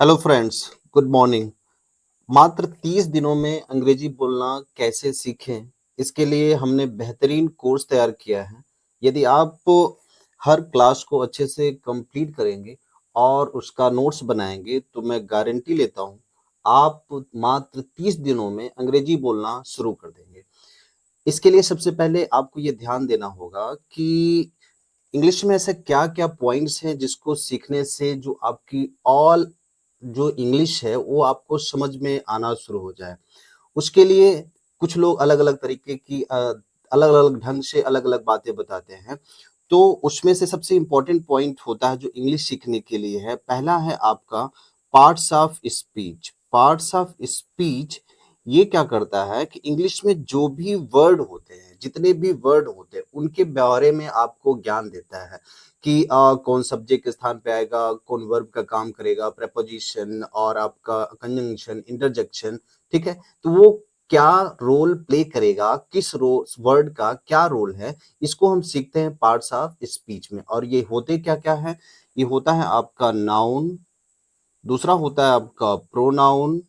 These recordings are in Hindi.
Hello friends, good morning. मात्र 30 दिनों में अंग्रेजी बोलना कैसे सीखें, इसके लिए हमने बेहतरीन कोर्स तैयार किया है। यदि आप हर क्लास को अच्छे से कंप्लीट करेंगे और उसका नोट्स बनाएंगे, तो मैं गारंटी लेता हूँ, आप मात्र 30 दिनों में अंग्रेजी बोलना शुरू कर देंगे। इसके लिए सबसे पहले आपको ये ध्यान देना होगा कि इंग्लिश में ऐसे क्या-क्या पॉइंट्स हैं जिसको सीखने से जो आपकी ऑल जो इंग्लिश है वो आपको समझ में आना शुरू हो जाए। उसके लिए कुछ लोग अलग-अलग तरीके की अलग-अलग ढंग से अलग-अलग बातें बताते हैं। तो उसमें से सबसे इम्पोर्टेंट पॉइंट होता है जो इंग्लिश सीखने के लिए है, पहला है आपका parts of speech. Parts of speech ये क्या करता है कि इंग्लिश में जो भी वर्ड होते हैं, जितने भी वर्ड होते हैं, उनके बारे में आपको ज्ञान देता है कि कौन सब्जेक्ट के स्थान पे आएगा, कौन वर्ब का काम करेगा, प्रीपोजिशन और आपका कंजंक्शन, इंटरजेक्शन, ठीक है? तो वो क्या रोल प्ले करेगा, किस वर्ड का क्या रोल है, इसको हम सीखते हैं पार्ट्स ऑफ स्पीच में। और ये होते क्या-क्या हैं? ये होता है आपका नाउन, दूसरा होता है आपका प्रोनाउन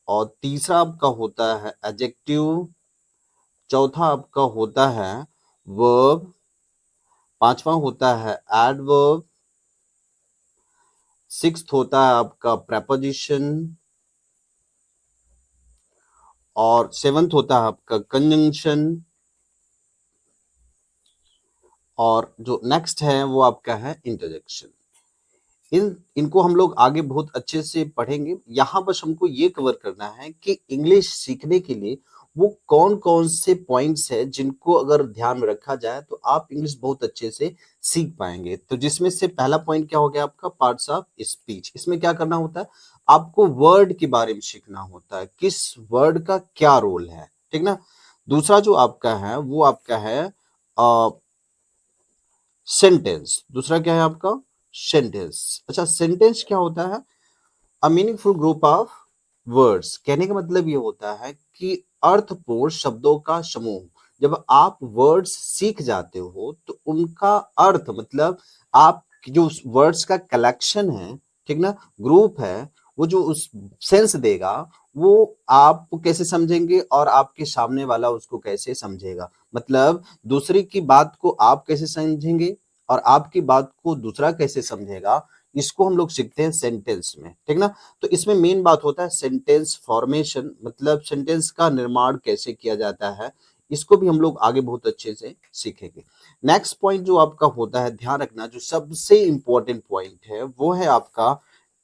और तीसरा आपका होता है एडजेक्टिव, चौथा आपका होता है वर्ब, पांचवा होता है एडवर्ब, सिक्स्थ होता है आपका प्रेपोजिशन और सेवंथ होता है आपका कंजंक्शन और जो नेक्स्ट है वो आपका है इंटरजेक्शन। इनको हम लोग आगे बहुत अच्छे से पढ़ेंगे। यहाँ बस हमको ये कवर करना है कि इंग्लिश सीखने के लिए वो कौन-कौन से पॉइंट्स हैं जिनको अगर ध्यान में रखा जाए तो आप इंग्लिश बहुत अच्छे से सीख पाएँगे। तो जिसमें से पहला पॉइंट क्या हो गया आपका पार्ट्स ऑफ स्पीच। इसमें क्या करना होता है? आपको वर्ड के बारे में सीखना होता है, किस वर्ड का क्या रोल है, ठीक ना? दूसरा जो आपका है वो आपका है अ सेंटेंस। दूसरा क्या है आपका? सेंटेंस। अच्छा, सेंटेंस क्या होता है? A meaningful group of words. कहने का मतलब ये होता है कि अर्थपूर्ण शब्दों का समूह। जब आप वर्ड्स सीख जाते हो तो उनका अर्थ मतलब आप जो उस वर्ड्स का कलेक्शन है, ठीक ना? ग्रुप है, वो जो उस सेंस देगा, वो आप कैसे समझेंगे और आपके सामने वाला उसको कैसे समझेगा। मतलब दूसरे की बात को आप कैसे समझेंगे और आपकी बात को दूसरा कैसे समझेगा, इसको हम लोग सीखते हैं सेंटेंस में, ठीक ना? तो इसमें मेन बात होता है सेंटेंस फॉर्मेशन, मतलब सेंटेंस का निर्माण कैसे किया जाता है, इसको भी हम लोग आगे बहुत अच्छे से सीखेंगे। नेक्स्ट पॉइंट जो आपका होता है, ध्यान रखना, जो सबसे इम्पोर्टेंट पॉइंट है वो है आपका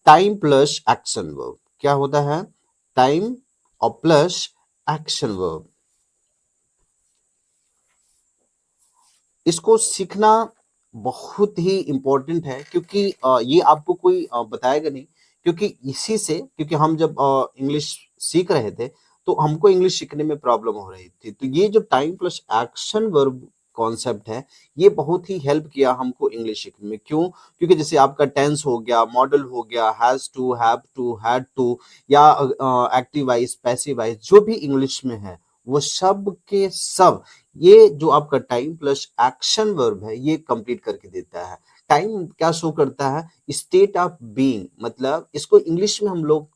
टाइम प्लस एक्शन वर्ब। क्या होता है? टाइम और प्लस एक्शन वर्ब। इसको सीखना बहुत ही इम्पोर्टेंट है क्योंकि ये आपको कोई बताएगा नहीं, क्योंकि इसी से, क्योंकि हम जब इंग्लिश सीख रहे थे तो हमको इंग्लिश सीखने में प्रॉब्लम हो रही थी। तो ये जो time plus action verb concept है, ये बहुत ही हेल्प किया हमको इंग्लिश सीखने में। क्यों? क्योंकि जैसे आपका टेंस हो गया, मॉडल हो गया, has to, have to, had to या एक्टिव वॉइस, पैसिव वॉइस जो भी इंग्लिश में है, वो सब के सब ये जो आपका टाइम प्लस एक्शन वर्ब है ये कंप्लीट करके देता है। टाइम क्या शो करता है? स्टेट ऑफ बीइंग, मतलब इसको इंग्लिश में हम लोग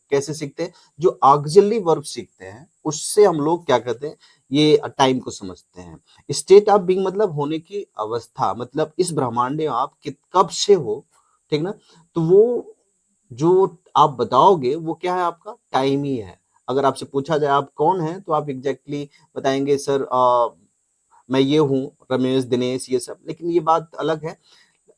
कैसे सीखते हैं? जो ऑक्सिलरी वर्ब सीखते हैं उससे हम लोग क्या कहते हैं, ये टाइम को समझते हैं। स्टेट ऑफ बीइंग मतलब होने की अवस्था, मतलब इस ब्रह्मांड में आप कब से हो, ठीक ना? तो वो जो आप बताओगे वो क्या है? आपका टाइम ही है। अगर आपसे पूछा जाए आप कौन हैं, तो आप एग्ज़ैक्टली बताएँगे सर मैं ये हूँ, रमेश, दिनेश ये सब, लेकिन ये बात अलग है।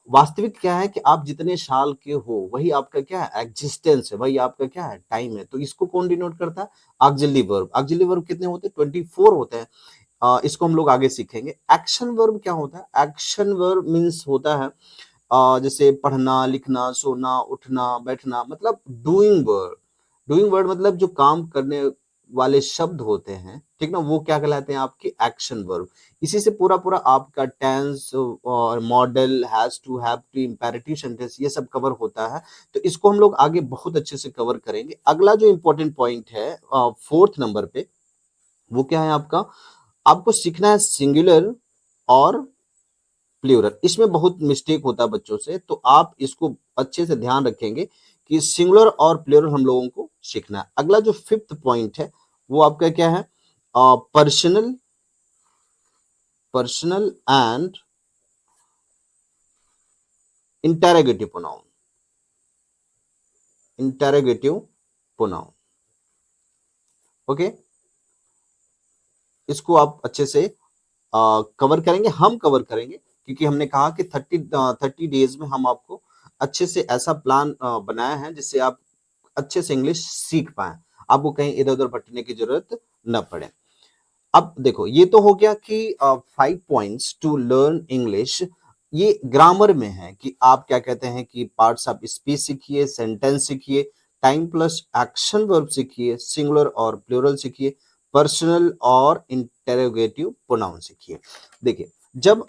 वास्तविक क्या है कि आप जितने साल के हो, वही आपका क्या है? एक्जिस्टेंस है, वही आपका क्या है? टाइम है। तो इसको कौन डिनोट करता है? Auxiliary verb. ऑक्सिलरी वर्ब कितने होते हैं? 24 होते हैं। इसको हम लोग आगे सीखेंगे। एक्शन वर्ब क्या होता है? एक्शन वर्ब मीन्स होता है जैसे पढ़ना, लिखना, सोना, उठना, बैठना, मतलब डूइंग वर्ब। डूइंग वर्ड मतलब जो काम करने वाले शब्द होते हैं, ठीक ना? वो क्या कहलाते हैं? आपके एक्शन वर्ब। इसी से पूरा-पूरा आपका टेंस और modal, has to, have to, imperative sentence ये सब कवर होता है। तो इसको हम लोग आगे बहुत अच्छे से कवर करेंगे। अगला जो इम्पोर्टेंट पॉइंट है 4th नंबर पे, वो क्या है आपका? आपको सीखना है सिंगुलर और प्लूरल। इसमें बहुत मिस्टेक होता है बच्चों से, तो आप इसको अच्छे से ध्यान रखेंगे कि सिंगुलर और प्लूरल हम लोगों को सीखना है। अगला जो फिफ्थ पॉइंट है वो आपका क्या है, personal personal and interrogative pronoun, interrogative pronoun. Okay, इसको आप अच्छे से कवर करेंगे, हम कवर करेंगे, क्योंकि हमने कहा कि 30 डेज में हम आपको अच्छे से ऐसा प्लान बनाया है जिससे आप अच्छे से इंग्लिश सीख पाए, आपको कहीं इधर उधर भटकने की जरूरत न पड़े। अब देखो, ये तो हो गया कि 5 पॉइंट्स टू लर्न इंग्लिश। ये ग्रामर में है कि आप क्या कहते हैं कि पार्ट्स ऑफ स्पीच सीखिए, सेंटेंस सीखिए, टाइम प्लस एक्शन वर्ब सीखिए, सिंगुलर और प्लूरल सीखिए, पर्सनल और इंटेरोगेटिव प्रोनाउन सीखिए। देखिए, जब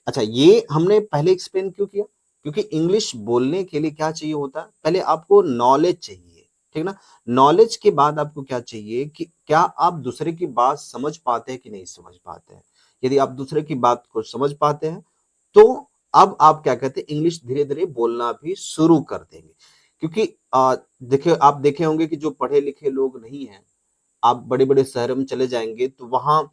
अच्छा, ये हमने पहले एक्सप्लेन क्यों किया, क्योंकि इंग्लिश बोलने के लिए क्या चाहिए होता है, पहले आपको नॉलेज चाहिए, ठीक ना। नॉलेज के बाद आपको क्या चाहिए कि क्या आप दूसरे की बात समझ पाते हैं कि नहीं समझ पाते हैं। यदि आप दूसरे की बात को समझ पाते हैं तो अब आप क्या कहते हैं, इंग्लिश धीरे धीरे बोलना भी शुरू कर देंगे। क्योंकि देखिए, आप देखे होंगे कि जो पढ़े लिखे लोग नहीं हैं, आप बड़े बड़े शहरों में चले जाएंगे तो वहां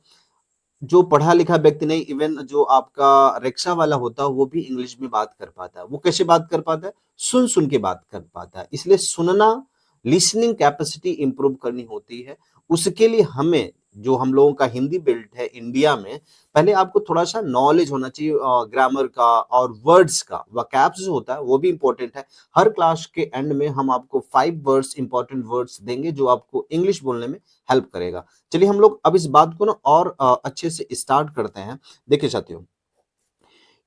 जो पढ़ा लिखा व्यक्ति नहीं, इवन जो आपका रिक्शा वाला होता है वो भी इंग्लिश में बात कर पाता है। वो कैसे बात कर पाता है, सुन सुन के बात कर पाता है। इसलिए सुनना, लिसनिंग कैपेसिटी इंप्रूव करनी होती है। उसके लिए हमें, जो हम लोगों का हिंदी बेल्ट है इंडिया में, पहले आपको थोड़ा सा नॉलेज होना चाहिए ग्रामर का और वर्ड्स का। वकैब्स जो होता है वो भी इंपॉर्टेंट है। हर क्लास के एंड में हम आपको 5 वर्ड्स, इंपॉर्टेंट वर्ड्स देंगे जो आपको इंग्लिश बोलने में हेल्प करेगा। चलिए हम लोग अब इस बात को ना और अच्छे से स्टार्ट करते हैं। देखिए साथियों,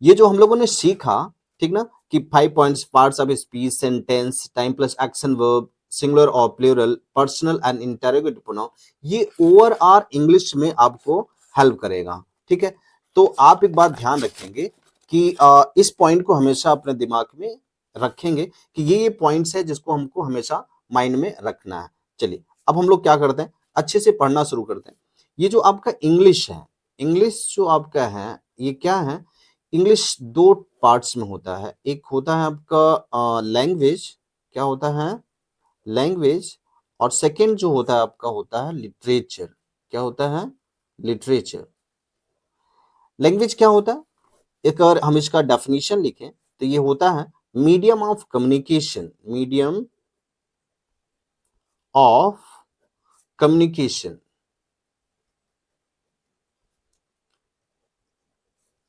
ये जो हम लोगों ने सीखा, ठीक ना, कि 5 points, parts of speech, sentence, time plus action verb, singular और plural, personal and interrogative pronoun, ये ओवरऑल इंग्लिश में आपको हेल्प करेगा। ठीक है, तो आप एक बात ध्यान रखेंगे कि इस पॉइंट को हमेशा अपने दिमाग में रखेंगे कि ये पॉइंट्स है जिसको हमको हमेशा माइंड में रखना है। चलिए अब हम लोग क्या करते हैं, अच्छे से पढ़ना शुरू करते हैं। ये जो आपका इंग्लिश है, इंग्लिश जो आपका है, ये क्या है, इंग्लिश दो पार्ट्स में होता है। एक होता है आपका लैंग्वेज, क्या होता है, लैंग्वेज। और सेकंड जो होता है आपका होता है लिटरेचर। क्या होता है, लिटरेचर। लैंग्वेज क्या होता है, एक और हम इसका डेफिनेशन लिखें तो ये होता है medium of communication, medium of communication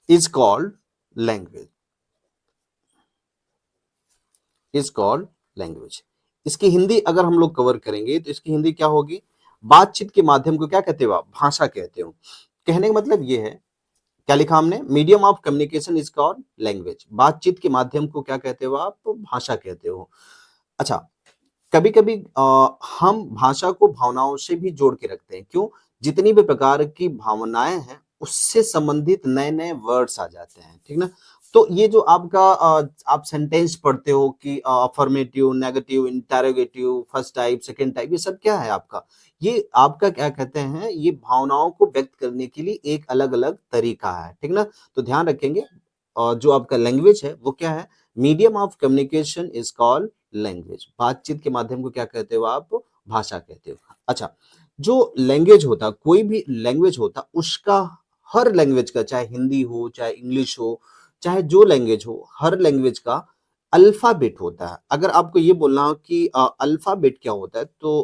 is called language, is called language. इसकी हिंदी अगर हम लोग कवर करेंगे तो इसकी हिंदी क्या होगी, बातचीत के माध्यम को क्या कहते हो आप, भाषा कहते हो। कहने का मतलब ये है, क्या लिखा हमने, medium of communication is called language. बातचीत के माध्यम को क्या कहते हो आप, तो भाषा कहते हो। अच्छा, कभी कभी हम भाषा को भावनाओं से भी जोड़ के रखते हैं। क्यों, जितनी भी प्रकार की भावनाएं हैं उससे संबंधित नए नए वर्ड्स आ जाते हैं, ठीक ना। तो ये जो आपका आप सेंटेंस पढ़ते हो कि affirmative, negative, interrogative, first type, second type, ये सब क्या है आपका, ये आपका क्या कहते हैं, ये भावनाओं को व्यक्त करने के लिए एक अलग अलग तरीका है, ठीक ना। तो ध्यान रखेंगे, और जो आपका लैंग्वेज है वो क्या है, medium of communication is called language. बातचीत के माध्यम को क्या कहते हो आप, भाषा कहते हो। अच्छा, जो लैंग्वेज होता, कोई भी लैंग्वेज होता, उसका, हर लैंग्वेज का, चाहे हिंदी हो, चाहे इंग्लिश हो, चाहे जो लैंग्वेज हो, हर लैंग्वेज का अल्फाबेट होता है। अगर आपको ये बोलना हो कि अल्फाबेट क्या होता है, तो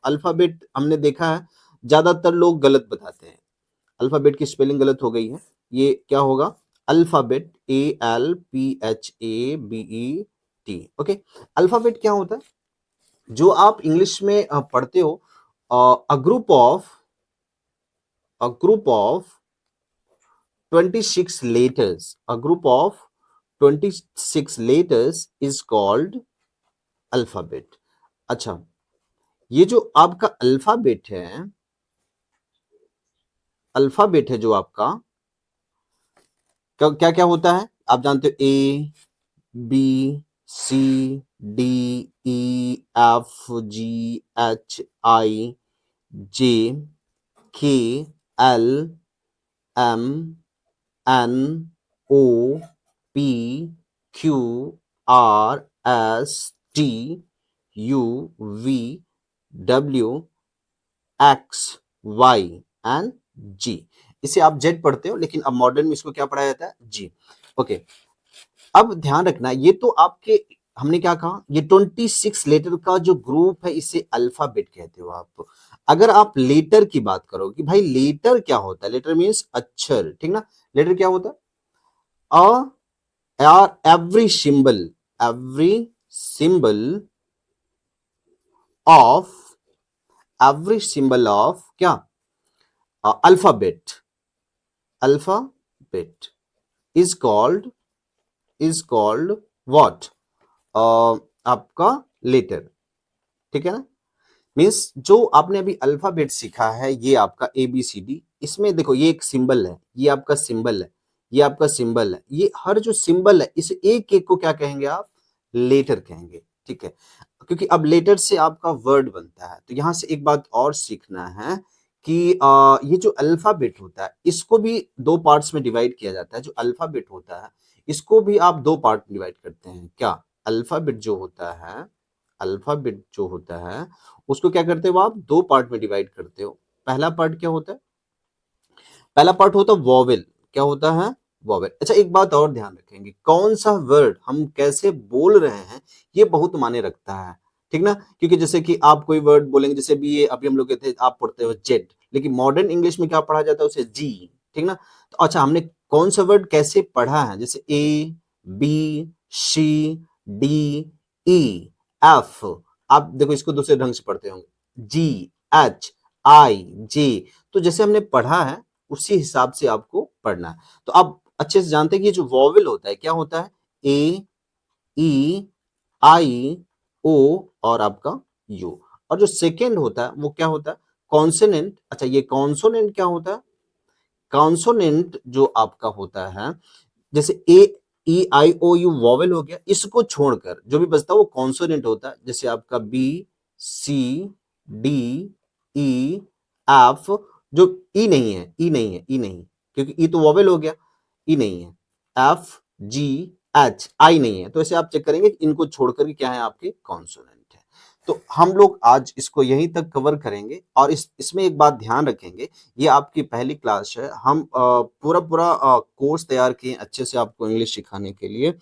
अल्फाबेट हमने देखा है ज्यादातर लोग गलत बताते हैं। अल्फाबेट की स्पेलिंग गलत हो गई है। ये क्या होगा, अल्फाबेट, ALPHABET। ओके, अल्फाबेट क्या होता है, जो आप इंग्लिश में पढ़ते हो, a group of a group of 26 letters, a group of 26 letters is called alphabet। अच्छा, ये जो आपका अल्फाबेट है, अल्फाबेट है जो आपका, क्या क्या होता है आप जानते हो, ABCDEFGHIJKLMNOPQRST U V W X Y and G। इसे आप जेड पढ़ते हो, लेकिन अब मॉडर्न में इसको क्या पढ़ा जाता है? जी। ओके, अब ध्यान रखना, ये तो आपके, हमने क्या कहा, ये 26 लेटर का जो ग्रुप है इसे अल्फाबेट कहते हो आप। अगर आप लेटर की बात करो कि भाई लेटर क्या होता है, लेटर मीन्स अक्षर, ठीक ना। लेटर क्या होता है? every of symbol of क्या? Alphabet is called what? आपका लेटर, ठीक है ना। मीन्स जो आपने अभी अल्फाबेट सीखा है, ये आपका ABCD, इसमें देखो ये एक सिंबल है, ये आपका सिंबल है, ये आपका सिंबल है, ये हर जो सिंबल है इस एक एक को क्या कहेंगे आप? लेटर कहेंगे, ठीक है। क्योंकि अब लेटर से आपका वर्ड बनता है, तो यहां से एक बात और सीखना है कि ये जो अल्फाबेट होता है इसको भी दो पार्ट्स में डिवाइड किया जाता है। जो अल्फाबेट होता है इसको भी आप दो पार्ट में डिवाइड करते हैं। क्या? अल्फाबेट जो होता है, अल्फाबेट जो होता है उसको क्या करते हो आप? दो पार्ट में डिवाइड करते हो। पहला पार्ट क्या होता है? पहला पार्ट होता है वॉवेल। क्या होता है? वॉवेल। अच्छा, एक बात और ध्यान रखेंगे, कौन सा वर्ड हम कैसे बोल रहे हैं ये बहुत मायने रखता है, ठीक ना। क्योंकि जैसे कि आप कोई वर्ड बोलेंगे, जैसे भी ये अभी हम लोग कहते हैं, आप पढ़ते हो जेड, लेकिन मॉडर्न इंग्लिश में क्या पढ़ा जाता है? उसे जी, ठीक ना। तो अच्छा, हमने कौन सा वर्ड कैसे पढ़ा है? जैसे A B C D E F, आप देखो इसको दूसरे ढंग से पढ़ते होंगे, जी एच आई जे। तो जैसे हमने पढ़ा है उसी हिसाब से आपको पढ़ना है। तो आप अच्छे से जानते हैं कि ये जो वॉवेल होता है क्या होता है? ए ई आई ओ और आपका यू। और जो सेकेंड होता है वो क्या होता है? कॉन्सोनेंट। अच्छा, ये कॉन्सोनेंट क्या होता है? कॉन्सोनेंट जो आपका होता है, जैसे ए ई आई ओ यू वॉवेल हो गया, इसको छोड़कर जो भी बचता है वो कॉन्सोनेंट होता है। जैसे आपका B C D E F, जो ई नहीं है, ई नहीं है, ई नहीं, क्योंकि ई तो वॉवेल हो गया, ई नहीं है। एफ जी एच आई नहीं है, तो ऐसे आप चेक करेंगे कि इनको छोड़कर के क्या है? आपके कॉन्सोनेंट है। तो हम लोग आज इसको यहीं तक कवर करेंगे, और इसमें एक बात ध्यान रखेंगे, ये आपकी पहली क्लास है, हम पूरा पूरा कोर्स तैयार किए अच्छे से आपको इंग्लिश सिखाने के लिए।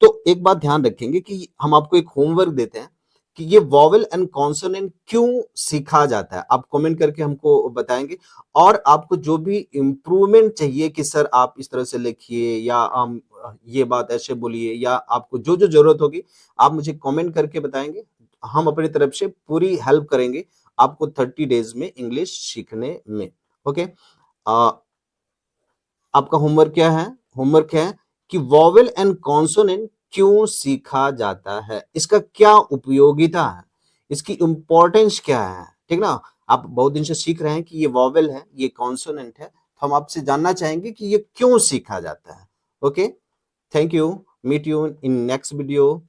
तो एक बात ध्यान रखेंगे कि हम आपको एक होमवर्क देते हैं कि ये वॉवेल एंड कॉन्सोनेंट क्यों सीखा जाता है, आप कमेंट करके हमको बताएंगे। और आपको जो भी इम्प्रूवमेंट चाहिए कि सर आप इस तरह से लिखिए, या ये बात ऐसे बोलिए, या आपको जो जो जरूरत होगी आप मुझे कमेंट करके बताएंगे। हम अपनी तरफ से पूरी हेल्प करेंगे आपको 30 डेज में इंग्लिश सीखने में। ओके, आपका होमवर्क क्या है? होमवर्क है कि वॉवेल एंड कॉन्सोनेंट क्यों सीखा जाता है, इसका क्या उपयोगिता है, इसकी इंपॉर्टेंस क्या है, ठीक ना। आप बहुत दिन से सीख रहे हैं कि ये वॉवेल है, ये कॉन्सोनेंट है, तो हम आपसे जानना चाहेंगे कि ये क्यों सीखा जाता है। Okay, thank you, meet you in next video.